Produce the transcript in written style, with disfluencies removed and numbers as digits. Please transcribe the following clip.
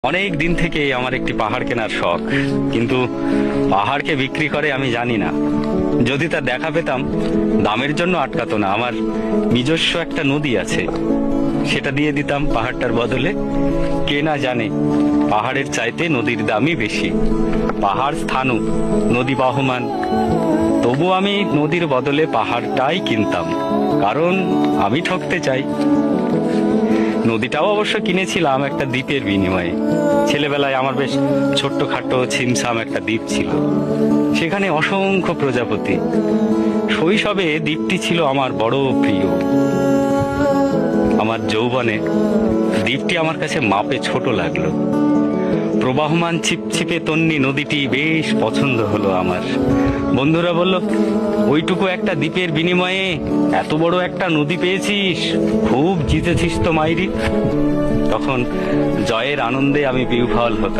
অনেক দিন থেকেই আমার একটি পাহাড় কেনার শখ, কিন্তু পাহাড়কে বিক্রি করে আমি জানি না। যদি তার দেখা পেতাম, দামের জন্য আটকাতো না। আমার নিজস্ব একটা নদী আছে, সেটা দিয়ে দিতাম পাহাড়টার বদলে। কে না জানে পাহাড়ের চাইতে নদীর দামই বেশি। পাহাড় স্থানু, নদী বহমান, তবু আমি নদীর বদলে পাহাড়টাই কিনতাম, কারণ আমি ঠকতে চাই। নদীটাও অবশ্য কিনেছিলাম একটা দ্বীপের বিনিময়ে। ছেলেবেলায় আমার বেশ ছোট্টখাটো ছিমছাম একটা দ্বীপ ছিল, সেখানে অসংখ্য প্রজাপতি। শৈশবে দ্বীপটি ছিল আমার বড় প্রিয়। আমার যৌবনে দ্বীপটি আমার কাছে মাপে ছোট লাগলো। প্রবাহমান ছিপছিপে তন্নি নদীটি বেশ পছন্দ হলো আমার। বন্ধুরা বলল, ওইটুকু একটা দ্বীপের বিনিময়ে এত বড় একটা নদী পেয়েছিস, খুব জিতেছিস তো মাইরি। তখন জয়ের আনন্দে আমি বিহ্বল হতাম।